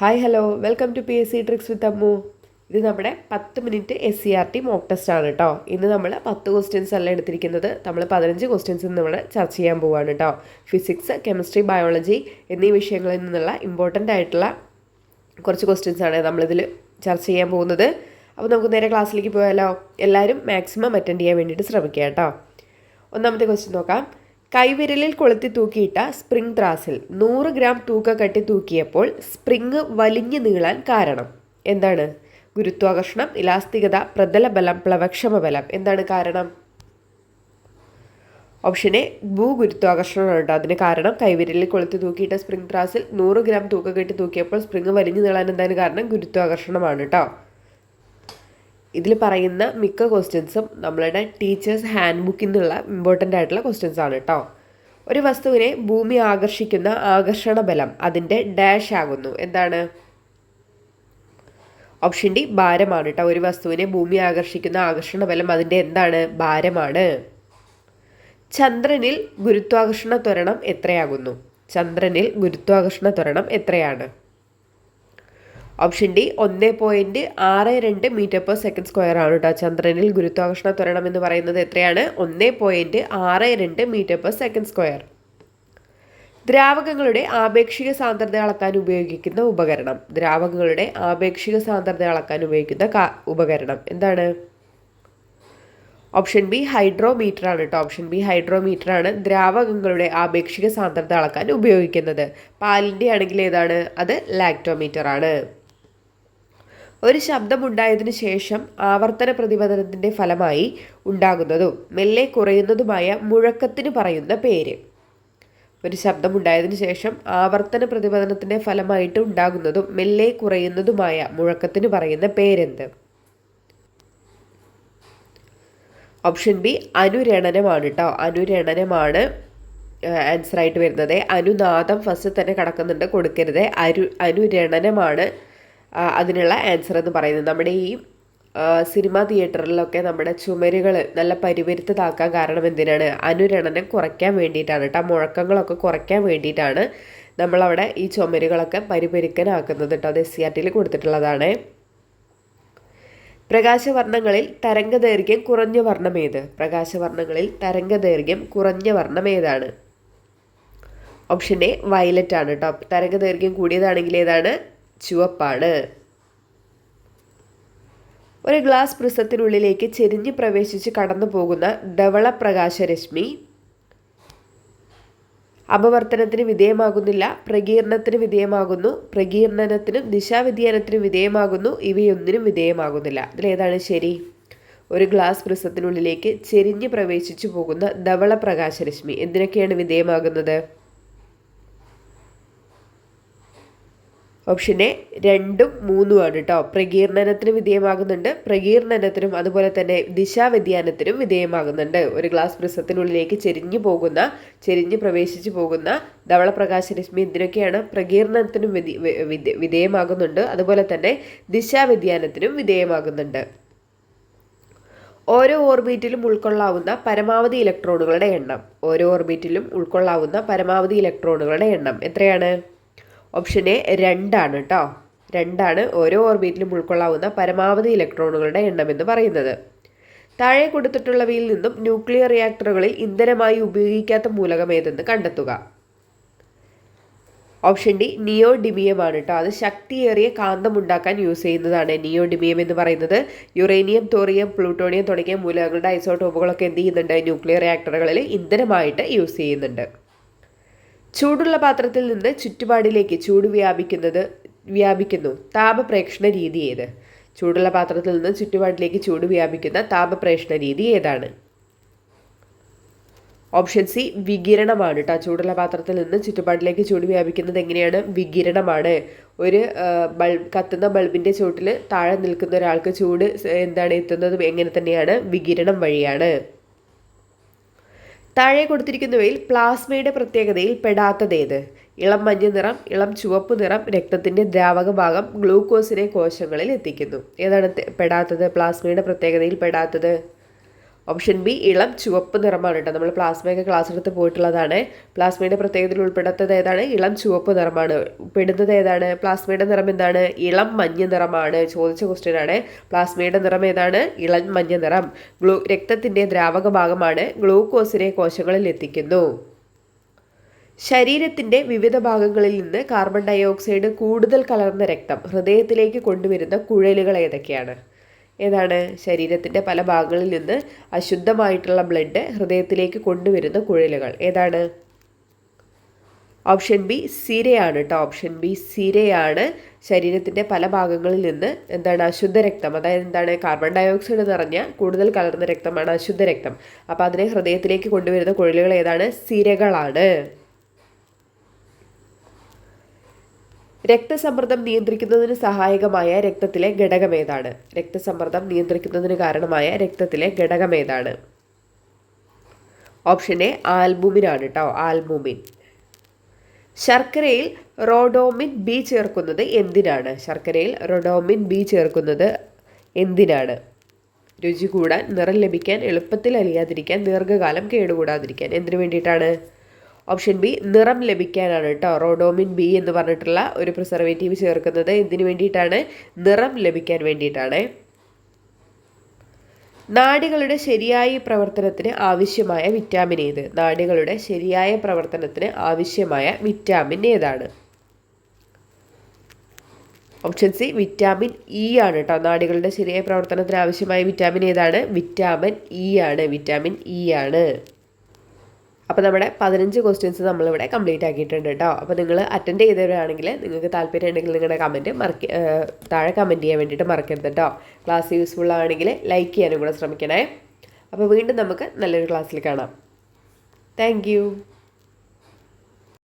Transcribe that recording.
Hi hello welcome to PSC tricks with Ammu. ഇത് നമ്മുടെ 10 minute SCRT mock test ആണ് കേട്ടോ. ഇന്ന് നമ്മൾ 10 ക്വസ്റ്റ്യൻസ് അല്ല എടുത്തിരിക്കുന്നത്, നമ്മൾ 15 ക്വസ്റ്റ്യൻസ് നമ്മൾ ചർച്ച ചെയ്യാൻ പോവുകയാണ് കേട്ടോ. ഫിസിക്സ്, കെമിസ്ട്രി, ബയോളജി എന്നീ വിഷയങ്ങളിൽ നിന്നുള്ള ഇമ്പോർട്ടൻ്റ് ആയിട്ടുള്ള കുറച്ച് ക്വസ്റ്റ്യൻസ് ആണ് നമ്മളിതിൽ ചർച്ച ചെയ്യാൻ പോകുന്നത്. അപ്പോൾ നമുക്ക് നേരെ ക്ലാസ്സിലേക്ക് പോയാലോ. എല്ലാവരും മാക്സിമം അറ്റൻഡ് ചെയ്യാൻ വേണ്ടിയിട്ട് ശ്രമിക്കുക കേട്ടോ. ഒന്നാമത്തെ ക്വസ്റ്റ്യൻ നോക്കാം. കൈവിരലിൽ കൊളുത്തി തൂക്കിയിട്ട സ്പ്രിംഗ് ത്രാസിൽ 100 ഗ്രാം തൂക്കക്കട്ടി തൂക്കിയപ്പോൾ സ്പ്രിങ് വലിഞ്ഞു നീളാൻ കാരണം എന്താണ്? ഗുരുത്വാകർഷണം, ഇലാസ്തികത, പ്രതലബലം, പ്ലവക്ഷമബലം. എന്താണ് കാരണം? ഓപ്ഷൻ എ ഭൂഗുരുത്വാകർഷണമാണ് കേട്ടോ. അതിന് കാരണം കൈവിരലിൽ കൊളുത്തി തൂക്കിയിട്ട സ്പ്രിംഗ് ത്രാസിൽ 100 ഗ്രാം തൂക്കക്കട്ടി തൂക്കിയപ്പോൾ സ്പ്രിങ് വലിഞ്ഞു നീളാൻ എന്താണ് കാരണം? ഗുരുത്വാകർഷണമാണ് കേട്ടോ. ഇതിൽ പറയുന്ന മിക്ക ക്വസ്റ്റ്യൻസും നമ്മളുടെ ടീച്ചേഴ്സ് ഹാൻഡ് ബുക്കിൽ നിന്നുള്ള ഇമ്പോർട്ടൻ്റ് ആയിട്ടുള്ള ക്വസ്റ്റ്യൻസ് ആണ് കേട്ടോ. ഒരു വസ്തുവിനെ ഭൂമി ആകർഷിക്കുന്ന ആകർഷണ ബലം അതിൻ്റെ ഡാഷ് ആകുന്നു. എന്താണ്? ഓപ്ഷൻ ഡി ഭാരമാണ് കേട്ടോ. ഒരു വസ്തുവിനെ ഭൂമി ആകർഷിക്കുന്ന ആകർഷണ ബലം അതിൻ്റെ എന്താണ്? ഭാരമാണ്. ചന്ദ്രനിൽ ഗുരുത്വാകർഷണ ത്വരണം എത്രയാകുന്നു? ചന്ദ്രനിൽ ഗുരുത്വാകർഷണ ത്വരണം എത്രയാണ്? ഓപ്ഷൻ ഡി 1.62 മീറ്റർ/സെക്കൻഡ് ആണ് കേട്ടോ. ചന്ദ്രനിൽ ഗുരുത്വാകർഷണ ത്വരണം എന്ന് പറയുന്നത് എത്രയാണ്? 1.62 മീറ്റർ/സെക്കൻഡ്. ദ്രാവകങ്ങളുടെ ആപേക്ഷിക സാന്ദ്രത അളക്കാൻ ഉപയോഗിക്കുന്ന ഉപകരണം. ദ്രാവകങ്ങളുടെ ആപേക്ഷിക സാന്ദ്രത അളക്കാൻ ഉപയോഗിക്കുന്ന ഉപകരണം എന്താണ്? ഓപ്ഷൻ ബി ഹൈഡ്രോമീറ്റർ ആണ് കേട്ടോ. ഓപ്ഷൻ ബി ഹൈഡ്രോമീറ്റർ ആണ് ദ്രാവകങ്ങളുടെ ആപേക്ഷിക സാന്ദ്രത അളക്കാൻ ഉപയോഗിക്കുന്നത്. പാലിൻ്റെ ആണെങ്കിൽ ഏതാണ്? അത് ലാക്ടോമീറ്റർ ആണ്. ഒരു ശബ്ദമുണ്ടായതിനു ശേഷം ആവർത്തന പ്രതിപതനത്തിൻ്റെ ഫലമായി ഉണ്ടാകുന്നതും മെല്ലെ കുറയുന്നതുമായ മുഴക്കത്തിന് പറയുന്ന പേര്. ഒരു ശബ്ദമുണ്ടായതിനു ശേഷം ആവർത്തന പ്രതിപതനത്തിൻ്റെ ഫലമായിട്ട് ഉണ്ടാകുന്നതും മെല്ലെ കുറയുന്നതുമായ മുഴക്കത്തിന് പറയുന്ന പേരെന്ത്? ഓപ്ഷൻ ബി അനുരണനമാണ് കേട്ടോ. അനുരണനമാണ് ആൻസർ ആയിട്ട് വരുന്നത്. അനുനാദം ഫസ്റ്റ് തന്നെ കിടക്കുന്നുണ്ട്, കൊടുക്കരുത്. അനുരണനമാണ് അതിനുള്ള ആൻസർ എന്ന് പറയുന്നത്. നമ്മുടെ ഈ സിനിമാ തിയേറ്ററിലൊക്കെ നമ്മുടെ ചുമരുകൾ നല്ല പരിവരുത്തതാക്കാൻ കാരണം എന്തിനാണ്? അനുരണനം കുറയ്ക്കാൻ വേണ്ടിയിട്ടാണ് കേട്ടോ. മുഴക്കങ്ങളൊക്കെ കുറയ്ക്കാൻ വേണ്ടിയിട്ടാണ് നമ്മളവിടെ ഈ ചുമരുകളൊക്കെ പരിപരുക്കനാക്കുന്നത് കേട്ടോ. അത് SCRTയിൽ കൊടുത്തിട്ടുള്ളതാണ്. പ്രകാശവർണ്ണങ്ങളിൽ തരംഗദൈർഘ്യം കുറഞ്ഞ വർണ്ണം ഏത്? പ്രകാശവർണ്ണങ്ങളിൽ തരംഗദൈർഘ്യം കുറഞ്ഞ വർണ്ണം ഏതാണ്? ഓപ്ഷൻ എ വയലറ്റ് ആണ് കേട്ടോ. തരംഗദൈർഘ്യം കൂടിയതാണെങ്കിൽ ഏതാണ്? ചുവപ്പാണ്. ഒരു ഗ്ലാസ് പ്രിസത്തിനുള്ളിലേക്ക് ചെരിഞ്ഞ് പ്രവേശിച്ച് കടന്നു പോകുന്ന ധവള പ്രകാശരശ്മി അപവർത്തനത്തിന് വിധേയമാകുന്നില്ല, പ്രകീർണനത്തിന് വിധേയമാകുന്നു, പ്രകീർണനത്തിനും ദിശാവ്യതിയാനത്തിനും വിധേയമാകുന്നു, ഇവയൊന്നിനും വിധേയമാകുന്നില്ല. ഇതിലേതാണ് ശരി? ഒരു ഗ്ലാസ് പ്രിസത്തിനുള്ളിലേക്ക് ചെരിഞ്ഞ് പ്രവേശിച്ചു പോകുന്ന ധവള പ്രകാശരശ്മി എന്തിനൊക്കെയാണ് വിധേയമാകുന്നത്? ഓപ്ഷൻ എ 2ഉം 3ഉം ആണ് കേട്ടോ. പ്രകീർണനത്തിന് വിധേയമാകുന്നുണ്ട്, പ്രകീർണനത്തിനും അതുപോലെ തന്നെ ദിശാവ്യതിയാനത്തിനും വിധേയമാകുന്നുണ്ട്. ഒരു ഗ്ലാസ് പ്രിസത്തിനുള്ളിലേക്ക് ചെരിഞ്ഞ് പ്രവേശിച്ചു പോകുന്ന ധവളപ്രകാശരശ്മി എന്തിനൊക്കെയാണ്? പ്രകീർണനത്തിനും വിധേയമാകുന്നുണ്ട്, അതുപോലെ തന്നെ ദിശാവ്യതിയാനത്തിനും വിധേയമാകുന്നുണ്ട്. ഓരോ ഓർബിറ്റിലും ഉൾക്കൊള്ളാവുന്ന പരമാവധി ഇലക്ട്രോണുകളുടെ എണ്ണം. ഓരോ ഓർബിറ്റിലും ഉൾക്കൊള്ളാവുന്ന പരമാവധി ഇലക്ട്രോണുകളുടെ എണ്ണം എത്രയാണ്? ഓപ്ഷൻ എ 2 ആണ് കേട്ടോ. 2 ആണ് ഓരോ ഓർബിറ്റിലും ഉൾക്കൊള്ളാവുന്ന പരമാവധി ഇലക്ട്രോണുകളുടെ എണ്ണം എന്ന് പറയുന്നത്. താഴെ കൊടുത്തിട്ടുള്ളവയിൽ നിന്നും ന്യൂക്ലിയർ റിയാക്ടറുകളിൽ ഇന്ധനമായി ഉപയോഗിക്കാത്ത മൂലകം ഏതെന്ന് കണ്ടെത്തുക. ഓപ്ഷൻ ഡി നിയോഡിമിയം ആണ് കേട്ടോ. അത് ശക്തിയേറിയ കാന്തം ഉണ്ടാക്കാൻ യൂസ് ചെയ്യുന്നതാണ് നിയോഡിമിയം എന്ന് പറയുന്നത്. യുറേനിയം, തോറിയം, പ്ലൂട്ടോണിയം തുടങ്ങിയ മൂലകങ്ങളുടെ ഐസോട്ടോപ്പുകളൊക്കെ എന്ത് ചെയ്യുന്നുണ്ട്? ന്യൂക്ലിയർ റിയാക്ടറുകളിൽ ഇന്ധനമായിട്ട് യൂസ് ചെയ്യുന്നുണ്ട്. ചൂടുള്ള പാത്രത്തിൽ നിന്ന് ചുറ്റുപാടിലേക്ക് ചൂട് വ്യാപിക്കുന്നു താപപ്രേക്ഷണ രീതി ഏത്? ചൂടുള്ള പാത്രത്തിൽ നിന്ന് ചുറ്റുപാടിലേക്ക് ചൂട് വ്യാപിക്കുന്ന താപപ്രേക്ഷണ രീതി ഏതാണ്? ഓപ്ഷൻ സി വികിരണമാണ് കേട്ടോ. ചൂടുള്ള പാത്രത്തിൽ നിന്ന് ചുറ്റുപാടിലേക്ക് ചൂട് വ്യാപിക്കുന്നത് എങ്ങനെയാണ്? വികിരണമാണ്. ഒരു കത്തുന്ന ബൾബിൻ്റെ ചുവട്ടിൽ താഴെ നിൽക്കുന്ന ഒരാൾക്ക് ചൂട് എന്താണ് എത്തുന്നതും എങ്ങനെ തന്നെയാണ്? വികിരണം വഴിയാണ്. താഴെ കൊടുത്തിരിക്കുന്നവയിൽ പ്ലാസ്മയുടെ പ്രത്യേകതയിൽ പെടാത്തതേത്? ഇളം മഞ്ഞ നിറം, ഇളം ചുവപ്പ് നിറം, രക്തത്തിൻ്റെ ദ്രാവക ഭാഗം ഗ്ലൂക്കോസിനെ കോശങ്ങളിൽ എത്തിക്കുന്നു. ഏതാണ് പെടാത്തത്? പ്ലാസ്മയുടെ പ്രത്യേകതയിൽ പെടാത്തത്? ഓപ്ഷൻ ബി ഇളം ചുവപ്പ് നിറമാണ് കേട്ടോ. നമ്മൾ പ്ലാസ്മയൊക്കെ ക്ലാസ് എടുത്ത് പോയിട്ടുള്ളതാണ്. പ്ലാസ്മയുടെ പ്രത്യേകതയിൽ ഉൾപ്പെടാത്തത് ഏതാണ്? ഇളം ചുവപ്പ് നിറമാണ്. പെടുന്നത് ഏതാണ്? പ്ലാസ്മയുടെ നിറം എന്താണ്? ഇളം മഞ്ഞ നിറമാണ്. ചോദിച്ച ക്വസ്റ്റ്യൻ ആണ്. പ്ലാസ്മയുടെ നിറം ഏതാണ്? ഇളം മഞ്ഞ നിറം. രക്തത്തിന്റെ ദ്രാവക ഭാഗമാണ്. ഗ്ലൂക്കോസിനെ കോശങ്ങളിൽ എത്തിക്കുന്നു. ശരീരത്തിന്റെ വിവിധ ഭാഗങ്ങളിൽ നിന്ന് കാർബൺ ഡൈ ഓക്സൈഡ് കൂടുതൽ കലർന്ന രക്തം ഹൃദയത്തിലേക്ക് കൊണ്ടുവരുന്ന കുഴലുകൾ ഏതൊക്കെയാണ്? ഏതാണ്? ശരീരത്തിന്റെ പല ഭാഗങ്ങളിൽ നിന്ന് അശുദ്ധമായിട്ടുള്ള ബ്ലഡ് ഹൃദയത്തിലേക്ക് കൊണ്ടുവരുന്ന കുഴലുകൾ ഏതാണ്? ഓപ്ഷൻ ബി സിരയാണ് കേട്ടോ. ഓപ്ഷൻ ബി സിരയാണ്. ശരീരത്തിന്റെ പല ഭാഗങ്ങളിൽ നിന്ന് എന്താണ്? അശുദ്ധ രക്തം, അതായത് എന്താണ്? കാർബൺ ഡൈ ഓക്സൈഡ് നിറഞ്ഞ കൂടുതൽ കലർന്ന രക്തമാണ് അശുദ്ധ രക്തം. അപ്പോൾ അതിനെ ഹൃദയത്തിലേക്ക് കൊണ്ടുവരുന്ന കുഴലുകൾ ഏതാണ്? സിരകളാണ്. രക്തസമ്മർദ്ദം നിയന്ത്രിക്കുന്നതിന് സഹായകമായ രക്തത്തിലെ ഘടകം ഏതാണ്? രക്തസമ്മർദ്ദം നിയന്ത്രിക്കുന്നതിന് കാരണമായ രക്തത്തിലെ ഘടകം ഏതാണ്? ഓപ്ഷൻ എ ആൽബുമിൻ ആണ് കേട്ടോ. ആൽബുമിൻ. ശർക്കരയിൽ റോഡോമിൻ ബി ചേർക്കുന്നത് എന്തിനാണ്? ശർക്കരയിൽ റോഡോമിൻ ബി ചേർക്കുന്നത് എന്തിനാണ്? രുചി കൂടാൻ, നിറം ലഭിക്കാൻ, എളുപ്പത്തിൽ അലിയാതിരിക്കാൻ, ദീർഘകാലം കേടുകൂടാതിരിക്കാൻ. എന്തിനു വേണ്ടിയിട്ടാണ്? ഓപ്ഷൻ ബി നിറം ലഭിക്കാനാണ് കേട്ടോ. റോഡോമിൻ ബി എന്ന് പറഞ്ഞിട്ടുള്ള ഒരു പ്രിസർവേറ്റീവ് ചേർക്കുന്നത് എന്തിനു വേണ്ടിയിട്ടാണ്? നിറം ലഭിക്കാൻ വേണ്ടിയിട്ടാണ്. നാഡികളുടെ ശരിയായ പ്രവർത്തനത്തിന് ആവശ്യമായ വിറ്റാമിൻ ഏത്? നാഡികളുടെ ശരിയായ പ്രവർത്തനത്തിന് ആവശ്യമായ വിറ്റാമിൻ ഏതാണ്? ഓപ്ഷൻ സി വിറ്റാമിൻ ഇ ആണ് കേട്ടോ. നാഡികളുടെ ശരിയായ പ്രവർത്തനത്തിന് ആവശ്യമായ വിറ്റാമിൻ ഏതാണ്? വിറ്റാമിൻ ഇ ആണ്. വിറ്റാമിൻ ഇ ആണ്. അപ്പോൾ നമ്മുടെ 15 ക്വസ്റ്റ്യൻസ് നമ്മളിവിടെ കംപ്ലീറ്റ് ആക്കിയിട്ടുണ്ട് കേട്ടോ. അപ്പോൾ നിങ്ങൾ അറ്റൻഡ് ചെയ്തവരാണെങ്കിൽ നിങ്ങൾക്ക് താല്പര്യം ഉണ്ടെങ്കിൽ നിങ്ങളുടെ കമൻറ്റ് താഴെ കമൻറ്റ് ചെയ്യാൻ വേണ്ടിയിട്ട് മറക്കരുത് കേട്ടോ. ക്ലാസ് യൂസ്ഫുൾ ആണെങ്കിൽ ലൈക്ക് ചെയ്യാനും കൂടെ ശ്രമിക്കണേ. അപ്പോൾ വീണ്ടും നമുക്ക് നല്ലൊരു ക്ലാസ്സിൽ കാണാം. താങ്ക്